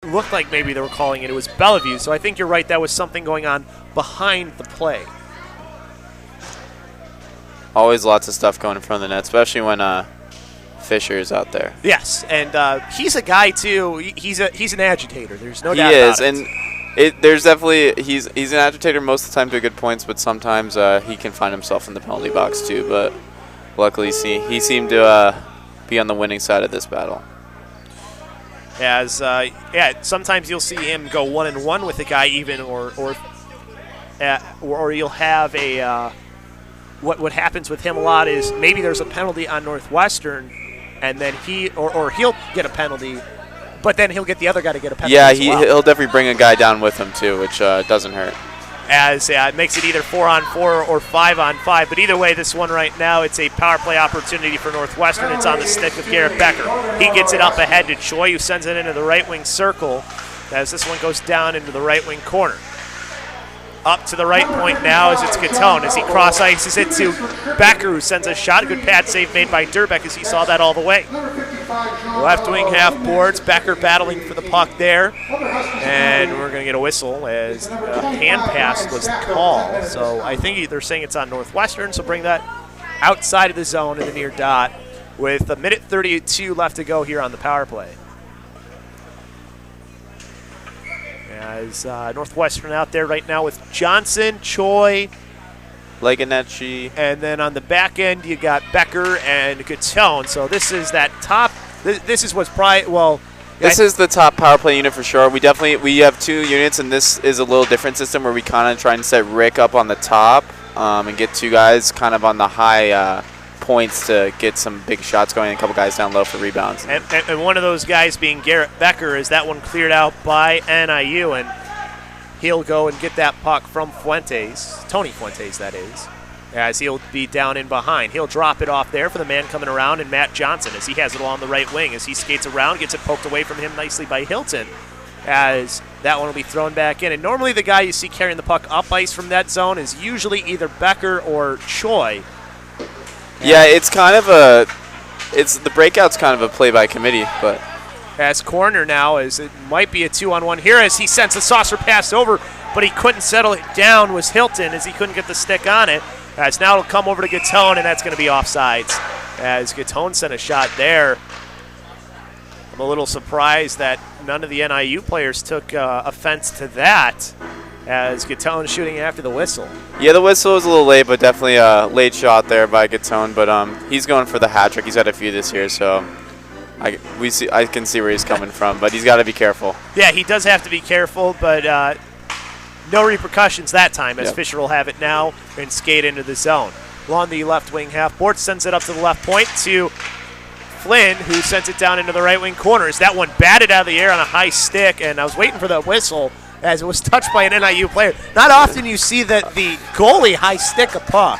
looked like maybe they were calling it. It was Bellevue. So I think you're right. That was something going on behind the play. Always lots of stuff going in front of the net, especially when Fisher is out there. Yes, and he's a guy too. He's an agitator. There's no doubt about it. He is, and there's definitely he's an agitator most of the time to good points, but sometimes he can find himself in the penalty box too. But luckily, he seemed to be on the winning side of this battle. As sometimes you'll see him go 1-1 with a guy even, or you'll have a. What happens with him a lot is maybe there's a penalty on Northwestern, and then he'll get a penalty, but then he'll get the other guy to get a penalty. Yeah, as well. He'll definitely bring a guy down with him too, which doesn't hurt. As it makes it either 4-on-4 or 5-on-5, but either way, this one right now, it's a power play opportunity for Northwestern. It's on the stick of Garrett Becker. He gets it up ahead to Choi, who sends it into the right wing circle, as this one goes down into the right wing corner. Up to the right point now as it's Gatone as he cross ices it to Becker, who sends a shot. A good pad save made by Durbeck as he saw that all the way. Left wing half boards. Becker battling for the puck there. And we're going to get a whistle as a hand pass was called. So I think they're saying it's on Northwestern, so bring that outside of the zone in the near dot with 1:32 left to go here on the power play. As Northwestern out there right now with Johnson, Choi, Leganechi. and then on the back end you got Becker and Gatone. So this is that top. This is what's probably This is the top power play unit for sure. We have two units, and this is a little different system where we kind of try and set Rick up on the top and get two guys kind of on the high points to get some big shots going, and a couple guys down low for rebounds. And one of those guys being Garrett Becker, is that one cleared out by NIU, and he'll go and get that puck from Fuentes, Tony Fuentes that is, as he'll be down in behind. He'll drop it off there for the man coming around, and Matt Johnson as he has it along the right wing as he skates around, gets it poked away from him nicely by Hilton, as that one will be thrown back in. And normally the guy you see carrying the puck up ice from that zone is usually either Becker or Choi. Yeah, the breakout's kind of a play by committee, but as corner now, as it might be a 2-on-1 here as he sends a saucer pass over, but he couldn't settle it down, was Hilton, as he couldn't get the stick on it. As now it'll come over to Gatone, and that's going to be offsides. As Gatone sent a shot there. I'm a little surprised that none of the NIU players took offense to that, as Gatone shooting after the whistle. Yeah, the whistle was a little late, but definitely a late shot there by Gatone. But he's going for the hat trick. He's had a few this year, so I can see where he's coming from. But he's got to be careful. Yeah, he does have to be careful, but no repercussions that time, as Yep. Fisher will have it now and skate into the zone. Along the left wing half board, sends it up to the left point to Flynn, who sends it down into the right wing corner. As that one batted out of the air on a high stick, and I was waiting for the whistle as it was touched by an NIU player. Not often you see that the goalie high stick a puck.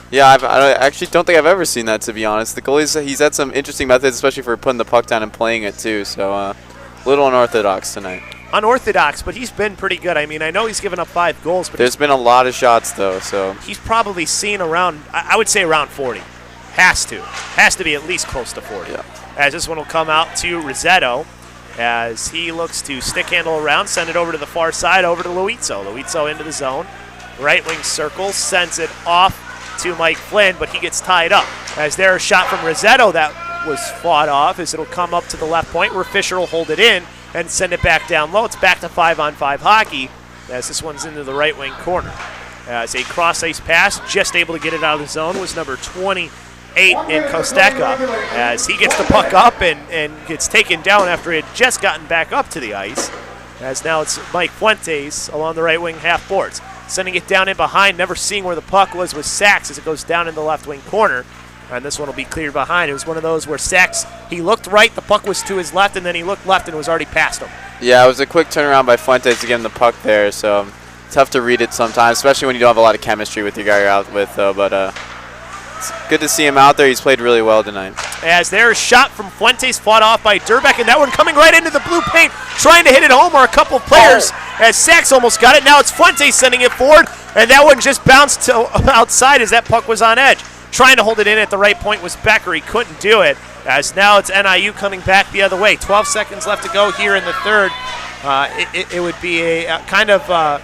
Yeah, I actually don't think I've ever seen that, to be honest. The goalie's he's had some interesting methods, especially for putting the puck down and playing it too. So a little unorthodox tonight. Unorthodox, but he's been pretty good. I mean, I know he's given up 5 goals, but there's been a lot of shots though. So he's probably seen around, I would say around 40. Has to be at least close to 40. Yeah. As this one will come out to Rossetto, as he looks to stick handle around, send it over to the far side, over to Luizzo. Luizzo into the zone. Right wing circle, sends it off to Mike Flynn, but he gets tied up. As there's a shot from Rossetto that was fought off, as it'll come up to the left point where Fisher will hold it in and send it back down low. It's back to 5-on-5 hockey, as this one's into the right wing corner. As a cross ice pass, just able to get it out of the zone, was number 28 in Kosteka, as he gets the puck up and gets taken down after he had just gotten back up to the ice. As now it's Mike Fuentes along the right wing half boards, sending it down in behind, never seeing where the puck was with Sachs as it goes down in the left wing corner. And this one will be cleared behind. It was one of those where Sachs, he looked right, the puck was to his left, and then he looked left and it was already past him. yeah, it was a quick turnaround by Fuentes to get him the puck there. So tough to read it sometimes, especially when you don't have a lot of chemistry with your guy you're out with, though. But it's good to see him out there. He's played really well tonight. As there's a shot from Fuentes, fought off by Durbeck, and that one coming right into the blue paint, trying to hit it home, are a couple players, as Sachs almost got it. Now it's Fuentes sending it forward, and that one just bounced to outside as that puck was on edge. Trying to hold it in at the right point was Becker. He couldn't do it, as now it's NIU coming back the other way. 12 seconds left to go here in the third. It would be a kind of a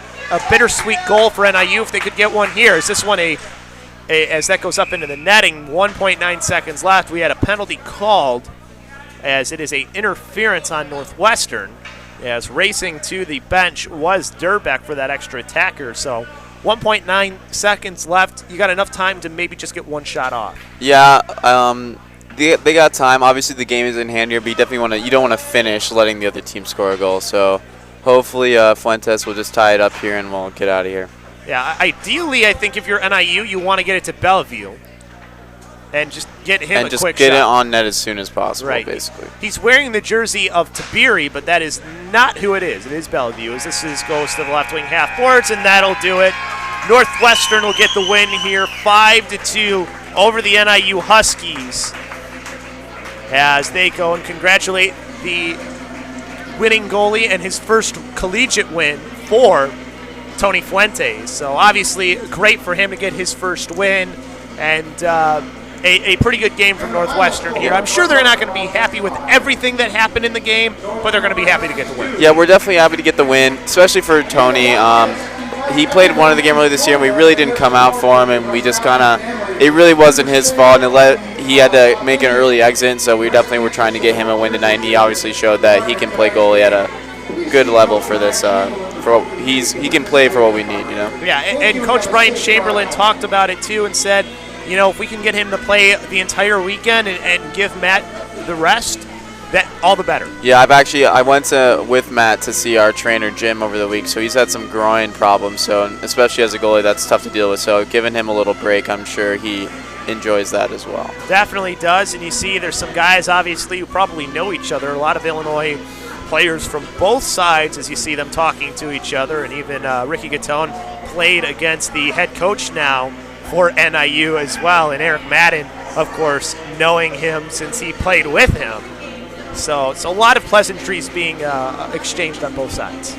bittersweet goal for NIU if they could get one here. Is this one as that goes up into the netting, 1.9 seconds left. We had a penalty called as it is a interference on Northwestern, as racing to the bench was Durbeck for that extra attacker. So 1.9 seconds left. You got enough time to maybe just get one shot off. Yeah, they got time. Obviously, the game is in hand here, but you don't want to finish letting the other team score a goal. So hopefully Fuentes will just tie it up here and we'll get out of here. Yeah, ideally, I think if you're NIU, you want to get it to Bellevue and just get him and a just quick get shot. it on net as soon as possible, right. basically. He's wearing the jersey of Tiberi, but that is not who it is. It is Bellevue, as this goes to the left wing half boards, and that'll do it. Northwestern will get the win here, 5-2 over the NIU Huskies, as they go and congratulate the winning goalie and his first collegiate win for Tony Fuentes. So obviously great for him to get his first win, and a pretty good game from Northwestern here. I'm sure they're not going to be happy with everything that happened in the game, but they're going to be happy to get the win. Yeah, we're definitely happy to get the win, especially for Tony. He played one of the game earlier this year, and we really didn't come out for him, and we just it really wasn't his fault, and he had to make an early exit, so we definitely were trying to get him a win tonight, and he obviously showed that he can play goalie at a good level for this. He can play for what we need, you know. Yeah, and Coach Brian Chamberlain talked about it too and said, you know, if we can get him to play the entire weekend and give Matt the rest, that all the better. Yeah, I went with Matt to see our trainer Jim over the week, so he's had some groin problems, so especially as a goalie, that's tough to deal with. So giving him a little break, I'm sure he enjoys that as well. Definitely does, and you see there's some guys obviously who probably know each other. A lot of Illinois players from both sides as you see them talking to each other, and even Ricky Gattone played against the head coach now for NIU as well, and Eric Madden, of course, knowing him since he played with him. So it's a lot of pleasantries being exchanged on both sides,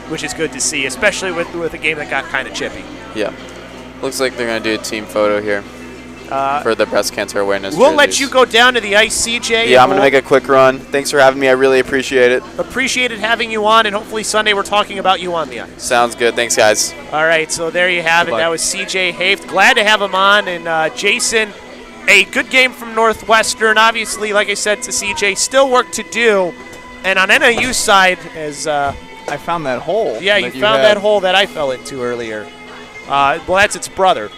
which is good to see, especially with a game that got kind of chippy. Yeah. Looks like they're going to do a team photo here for the breast cancer awareness We'll jerseys. let you go down to the ice, CJ. Yeah, I'm going to make a quick run. Thanks for having me. I really appreciate it. Appreciated having you on, and hopefully Sunday we're talking about you on the ice. Sounds good. Thanks, guys. All right, so there you have it. That was CJ Haft. Glad to have him on, and Jason, a good game from Northwestern. Obviously, like I said to CJ, still work to do. And on NIU's side, as I found that hole. Yeah, you found that hole that I fell into earlier. Well, that's its brother.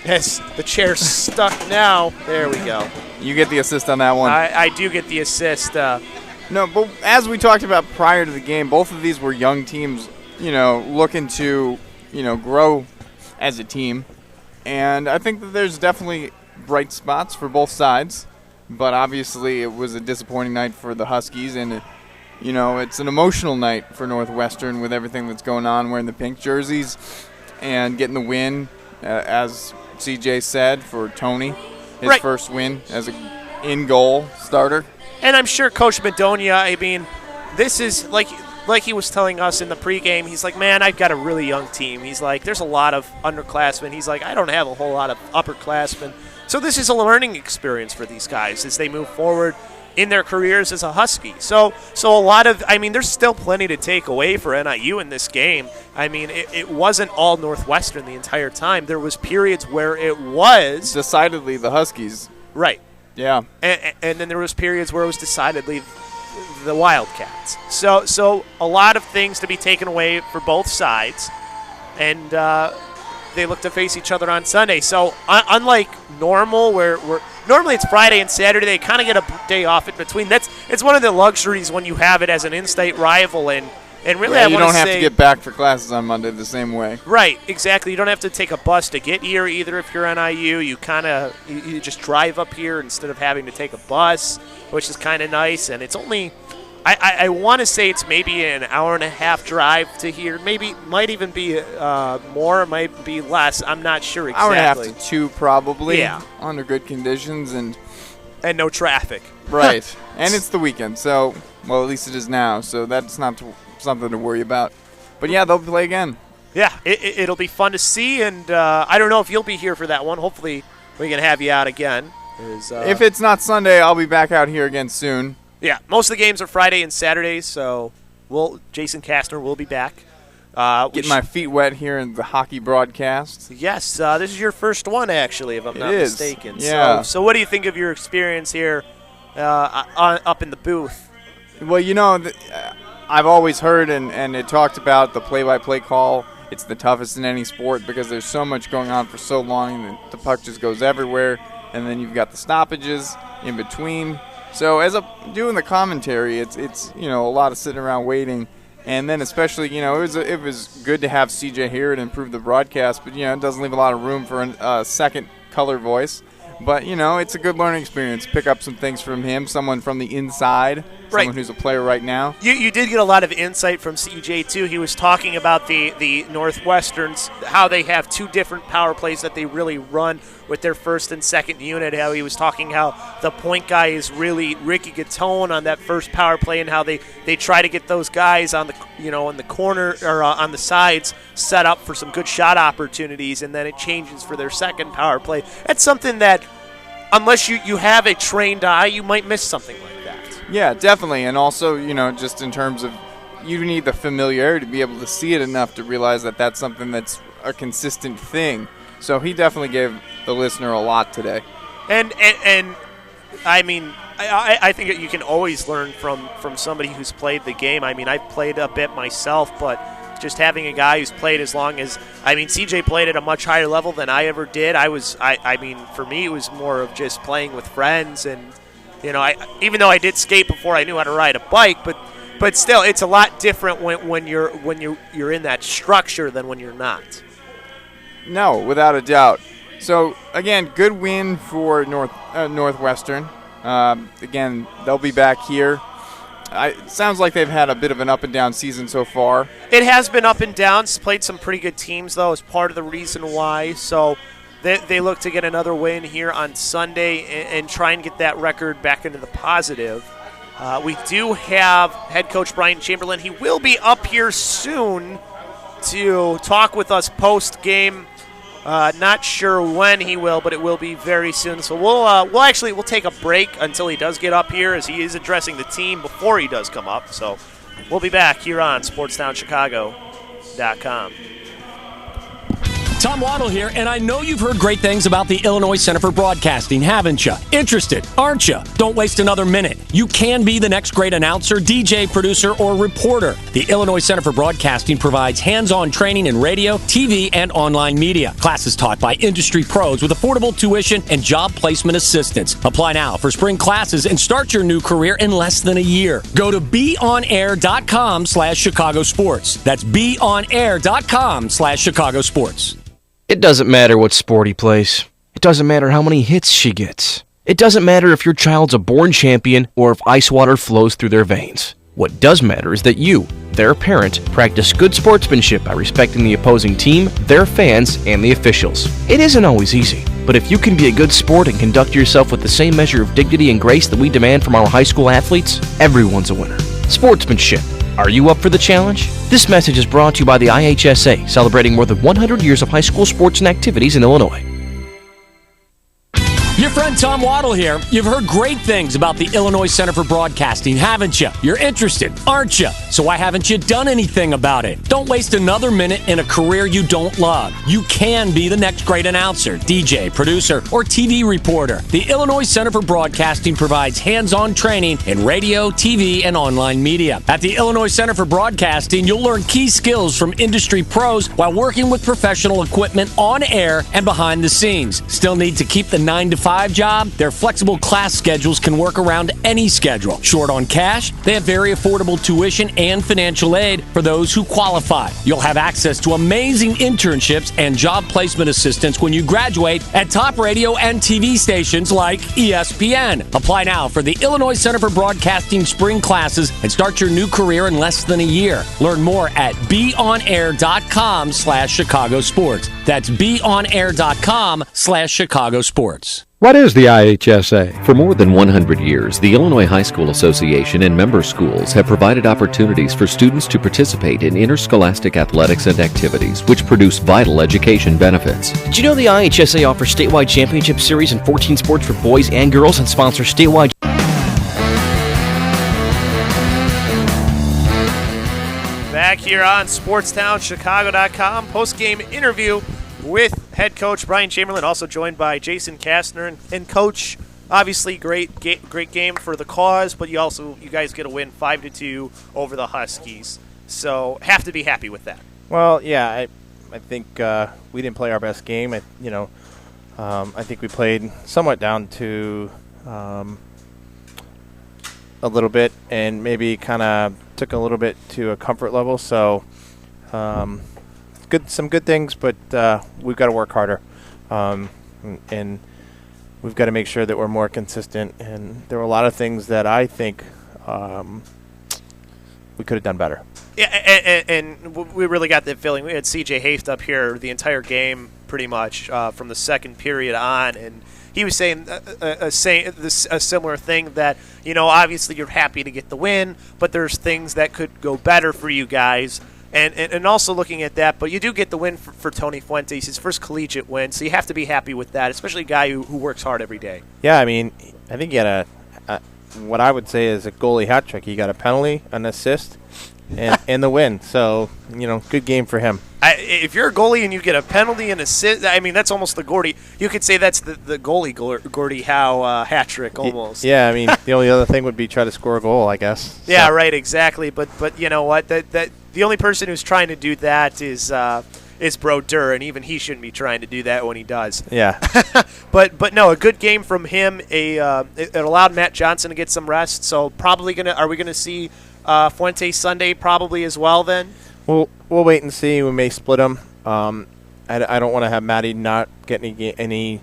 As the chair's stuck now. There we go. You get the assist on that one. I do get the assist. No, but as we talked about prior to the game, both of these were young teams, looking to, grow as a team. And I think that there's definitely bright spots for both sides. But obviously it was a disappointing night for the Huskies. And, it's an emotional night for Northwestern with everything that's going on, wearing the pink jerseys and getting the win, as CJ said, for Tony, his first win as an in-goal starter. And I'm sure Coach Madonia, this is like he was telling us in the pregame, he's like, man, I've got a really young team. He's like, there's a lot of underclassmen. He's like, I don't have a whole lot of upperclassmen. So this is a learning experience for these guys as they move forward in their careers as a Husky. So a lot of, there's still plenty to take away for NIU in this game. It wasn't all Northwestern the entire time. There was periods where it was decidedly the Huskies. Right. Yeah. And then there was periods where it was decidedly the Wildcats. So a lot of things to be taken away for both sides. And they look to face each other on Sunday. So unlike normal, where normally it's Friday and Saturday, they kind of get a day off in between. It's one of the luxuries when you have it as an in-state rival, and really, you don't have to get back for classes on Monday the same way. Right, exactly. You don't have to take a bus to get here either. If you're NIU, you just drive up here instead of having to take a bus, which is kind of nice. And it's only, I want to say it's maybe an hour and a half drive to here. Maybe might even be more, might be less. I'm not sure exactly. Hour and a half to 2 probably. Yeah. Under good conditions and no traffic. Right. And it's the weekend, so at least it is now. So that's not something to worry about. But yeah, they'll play again. Yeah, it'll be fun to see, and I don't know if you'll be here for that one. Hopefully we can have you out again. If it's not Sunday, I'll be back out here again soon. Yeah, most of the games are Friday and Saturdays, so Jason Kastner will be back. Getting my feet wet here in the hockey broadcast. Yes, this is your first one, actually, if I'm not mistaken. Yeah. So what do you think of your experience here up in the booth? Well, I've always heard and it talked about the play-by-play call. It's the toughest in any sport because there's so much going on for so long and the puck just goes everywhere. And then you've got the stoppages in between. So as I'm doing the commentary, it's a lot of sitting around waiting. And then especially, it was good to have CJ here and improve the broadcast. But, it doesn't leave a lot of room for a second color voice. But, it's a good learning experience. Pick up some things from him, someone from the inside, someone who's a player right now. You did get a lot of insight from CJ, too. He was talking about the Northwesterns, how they have two different power plays that they really run with their first and second unit. How he was talking how the point guy is really Ricky Gattone on that first power play and how they try to get those guys on the corner or on the sides set up for some good shot opportunities, and then it changes for their second power play. That's something that, unless you have a trained eye, you might miss something like that. Yeah, definitely. And also, just in terms of you need the familiarity to be able to see it enough to realize that that's something that's a consistent thing. So he definitely gave the listener a lot today. And I mean, I think that you can always learn from somebody who's played the game. I mean, I've played a bit myself, but just having a guy who's played as long as, CJ played at a much higher level than I ever did. For me, it was more of just playing with friends, and even though I did skate before I knew how to ride a bike, but still, it's a lot different when you're in that structure than when you're not. No, without a doubt. So again, good win for Northwestern. Again, they'll be back here. It sounds like they've had a bit of an up-and-down season so far. It has been up and down. Played some pretty good teams, though, is part of the reason why. So they look to get another win here on Sunday and try and get that record back into the positive. We do have head coach Brian Chamberlain. He will be up here soon to talk with us post-game. Not sure when he will, but it will be very soon. So we'll take a break until he does get up here, as he is addressing the team before he does come up. So we'll be back here on SportsTownChicago.com. Tom Waddle here, and I know you've heard great things about the Illinois Center for Broadcasting, haven't you? Interested, aren't you? Don't waste another minute. You can be the next great announcer, DJ, producer, or reporter. The Illinois Center for Broadcasting provides hands-on training in radio, TV, and online media. Classes taught by industry pros with affordable tuition and job placement assistance. Apply now for spring classes and start your new career in less than a year. Go to beonair.com/Chicago Sports. That's beonair.com/Chicago Sports. It doesn't matter what sport he plays. It doesn't matter how many hits she gets. It doesn't matter if your child's a born champion or if ice water flows through their veins. What does matter is that you, their parent, practice good sportsmanship by respecting the opposing team, their fans, and the officials. It isn't always easy, but if you can be a good sport and conduct yourself with the same measure of dignity and grace that we demand from our high school athletes, everyone's a winner. Sportsmanship. Are you up for the challenge? This message is brought to you by the IHSA, celebrating more than 100 years of high school sports and activities in Illinois. Your friend Tom Waddle here. You've heard great things about the Illinois Center for Broadcasting, haven't you? You're interested, aren't you? So why haven't you done anything about it? Don't waste another minute in a career you don't love. You can be the next great announcer, DJ, producer, or TV reporter. The Illinois Center for Broadcasting provides hands-on training in radio, TV, and online media. At the Illinois Center for Broadcasting, you'll learn key skills from industry pros while working with professional equipment on air and behind the scenes. Still need to keep the 9-to-5 job? Their flexible class schedules can work around any schedule. Short on cash? They have very affordable tuition and financial aid for those who qualify. You'll have access to amazing internships and job placement assistance when you graduate at top radio and TV stations like ESPN. Apply now for the Illinois Center for Broadcasting spring classes and start your new career in less than a year. Learn more at beonair.com/Chicago Sports. That's beonair.com/Chicago Sports. What is the IHSA? For more than 100 years, the Illinois High School Association and member schools have provided opportunities for students to participate in interscholastic athletics and activities, which produce vital education benefits. Did you know the IHSA offers statewide championship series in 14 sports for boys and girls and sponsors statewide? Back here on SportsTownChicago.com, post-game interview with head coach Brian Chamberlain, also joined by Jason Kastner. And coach, obviously great game for the cause, but you guys get a win 5-2 over the Huskies. So have to be happy with that. Well, yeah, I think we didn't play our best game. I think we played somewhat down to a little bit, and maybe kind of took a little bit to a comfort level. So some good things, but we've got to work harder, and we've got to make sure that we're more consistent. And there were a lot of things that I think we could have done better. Yeah, and we really got that feeling. We had C.J. Haft up here the entire game, pretty much from the second period on, and he was saying a similar thing that, obviously you're happy to get the win, but there's things that could go better for you guys. And also looking at that, but you do get the win for Tony Fuentes, his first collegiate win, so you have to be happy with that, especially a guy who works hard every day. Yeah, I mean, I think he had what I would say is a goalie hat trick. He got a penalty, an assist, and the win. So, good game for him. If you're a goalie and you get a penalty and assist, I mean, that's almost the Gordy. You could say that's the goalie Gordie Howe hat trick almost. Yeah, I mean, the only other thing would be try to score a goal, I guess. Yeah, right, exactly. But you know what? That the only person who's trying to do that is Bro Durr, and even he shouldn't be trying to do that when he does. Yeah. but no, a good game from him. It allowed Matt Johnson to get some rest. So probably are we gonna see Fuentes Sunday probably as well then? We'll wait and see. We may split them. I don't want to have Matty not get any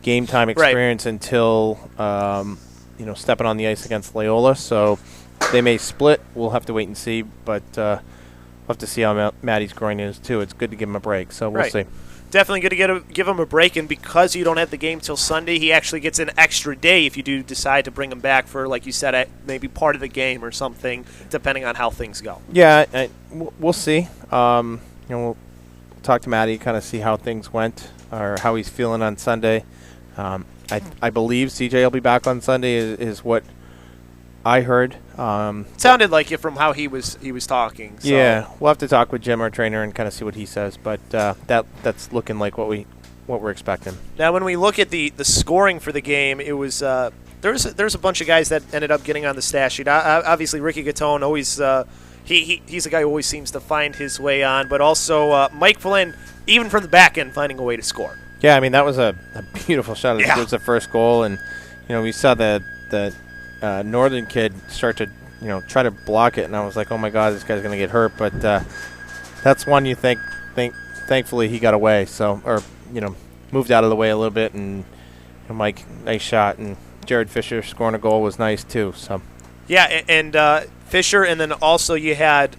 game time experience until stepping on the ice against Loyola. So they may split. We'll have to wait and see. But we'll have to see how Matty's groin is too. It's good to give him a break. So we'll see. Definitely good to give him a break, and because you don't have the game till Sunday, he actually gets an extra day if you do decide to bring him back for, like you said, maybe part of the game or something, depending on how things go. Yeah, we'll see. We'll talk to Matty, kind of see how things went or how he's feeling on Sunday. I believe CJ will be back on Sunday is what I heard. Sounded like it from how he was talking. So. Yeah, we'll have to talk with Jim, our trainer, and kind of see what he says. But that's looking like what we're expecting. Now, when we look at the scoring for the game, it was there's a bunch of guys that ended up getting on the stat sheet. Obviously, Ricky Gatone always he's a guy who always seems to find his way on. But also Mike Flynn, even from the back end, finding a way to score. Yeah, I mean that was a beautiful shot. Yeah. It was the first goal, and we saw the Northern kid start to try to block it, and I was like, oh my God, this guy's gonna get hurt. But that's one you think thankfully he got away, moved out of the way a little bit, and Mike, nice shot, and Jared Fisher scoring a goal was nice too. So yeah, and Fisher, and then also you had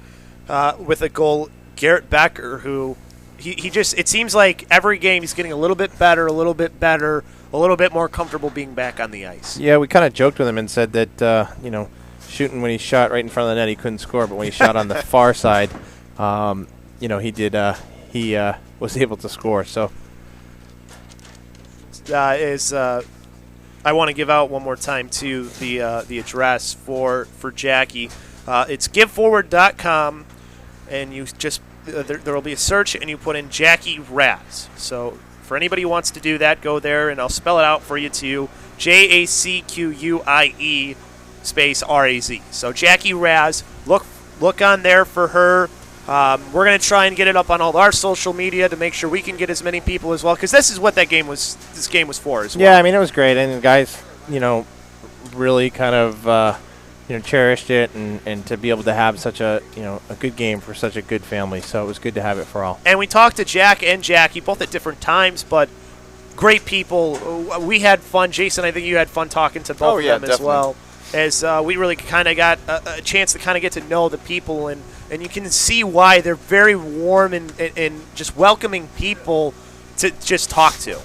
with a goal Garrett Becker, who he just, it seems like every game he's getting a little bit better, a little bit more comfortable being back on the ice. Yeah, we kind of joked with him and said that shooting when he shot right in front of the net he couldn't score, but when he shot on the far side, he did. He was able to score. So I want to give out one more time too the address for Jackie. It's giveforward.com, and you just there will be a search, and you put in Jackie Raz. So for anybody who wants to do that, go there, and I'll spell it out for you too. JACQUIE space RAZ. So Jackie Raz, look on there for her. We're going to try and get it up on all our social media to make sure we can get as many people as well, because this is what this game was for as well. Yeah, I mean, it was great, and the guys, really kind of cherished it, and to be able to have such a good game for such a good family. So it was good to have it for all. And we talked to Jack and Jackie both at different times, but great people. We had fun. Jason, I think you had fun talking to both of them definitely. as well, as we really kind of got a chance to kind of get to know the people, and you can see why they're very warm and just welcoming people to just talk to.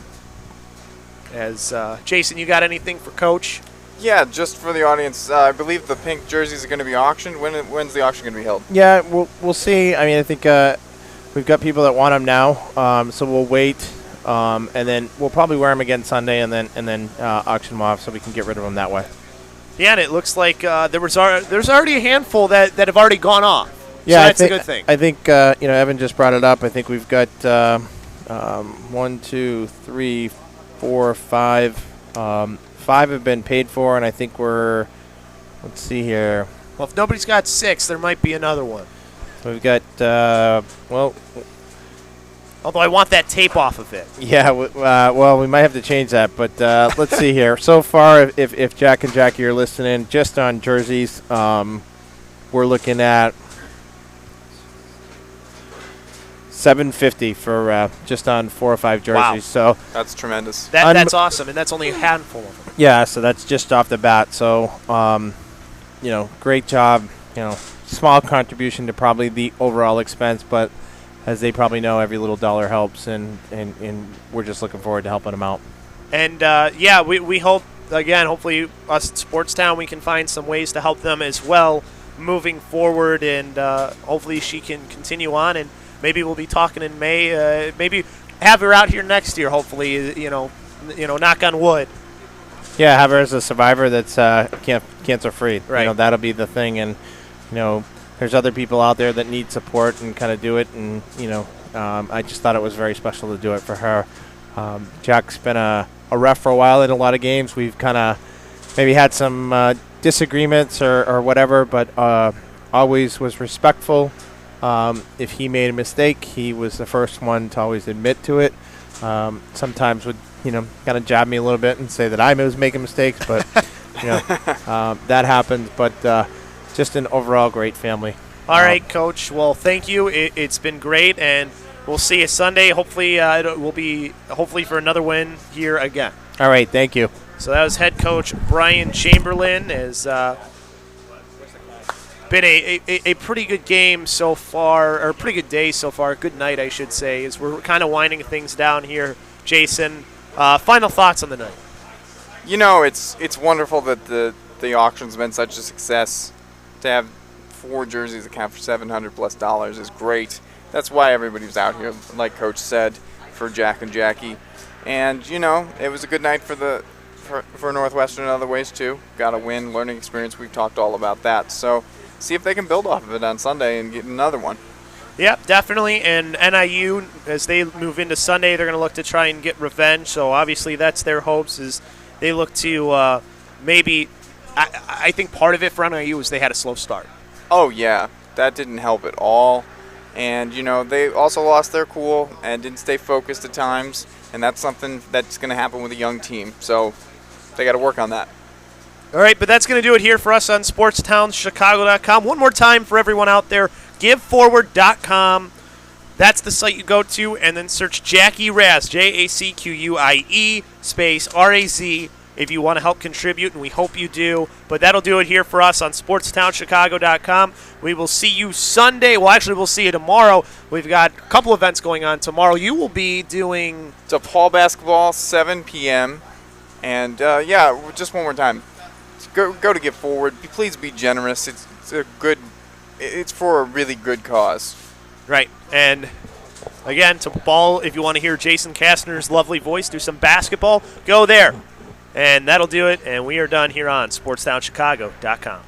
As Jason, you got anything for Coach? Yeah, just for the audience, I believe the pink jerseys are going to be auctioned. When's the auction going to be held? Yeah, we'll see. I mean, I think we've got people that want them now, so we'll wait, and then we'll probably wear them again Sunday, and then auction them off so we can get rid of them that way. Yeah, and it looks like there's already a handful that have already gone off. Yeah, so that's a good thing. I think Evan just brought it up. I think we've got 1, 2, 3, 4, 5. 5 have been paid for, and I think let's see here. Well, if nobody's got 6, there might be another one. So we've got, although I want that tape off of it. Yeah, well, we might have to change that, but let's see here. So far, if Jack and Jackie are listening, just on jerseys, we're looking at $750 for just on 4 or 5 jerseys. Wow. So That's tremendous. That's awesome, and that's only a handful of them. yeah, so that's just off the bat. So great job. Small contribution to probably the overall expense, but as they probably know, every little dollar helps, and we're just looking forward to helping them out. And we hope, again, hopefully us at Sportstown, we can find some ways to help them as well moving forward, and hopefully she can continue on, and maybe we'll be talking in May. Maybe have her out here next year. Hopefully, knock on wood. Yeah, have her as a survivor that's cancer free. Right. That'll be the thing, and there's other people out there that need support and kind of do it, and I just thought it was very special to do it for her. Jack's been a ref for a while in a lot of games. We've kind of maybe had some disagreements or whatever, but always was respectful. If he made a mistake, he was the first one to always admit to it. Sometimes would kind of jab me a little bit and say that I was making mistakes, but that happens. But just an overall great family. All right, Coach. Well, thank you. It's been great, and we'll see you Sunday. Hopefully, it will be for another win here again. All right, thank you. So that was head coach Brian Chamberlain. Has been a pretty good game so far, or a pretty good day so far. Good night, I should say, as we're kind of winding things down here. Jason, final thoughts on the night? It's wonderful that the auction's been such a success. To have 4 jerseys account for $700+ is great. That's why everybody's out here, like Coach said, for Jack and Jackie. And it was a good night for Northwestern in other ways too. Got a win, learning experience. We've talked all about that. So see if they can build off of it on Sunday and get another one. Yep, definitely. And NIU, as they move into Sunday, they're going to look to try and get revenge. So obviously that's their hopes, is they look to maybe. I think part of it for NIU is they had a slow start. Oh, yeah. That didn't help at all. And, they also lost their cool and didn't stay focused at times. And that's something that's going to happen with a young team. So they got to work on that. All right, but that's going to do it here for us on SportsTownChicago.com. One more time for everyone out there, GiveForward.com. That's the site you go to, and then search Jackie Raz, JACQUIE space RAZ, if you want to help contribute, and we hope you do. But that'll do it here for us on SportsTownChicago.com. We will see you Sunday. Well, actually, we'll see you tomorrow. We've got a couple events going on tomorrow. You will be doing DePaul basketball, 7 p.m. And, just one more time. Go to Give Forward. Please be generous. It's for a really good cause. Right. And again, to ball, if you want to hear Jason Kastner's lovely voice do some basketball, go there. And that'll do it. And we are done here on SportsTownChicago.com.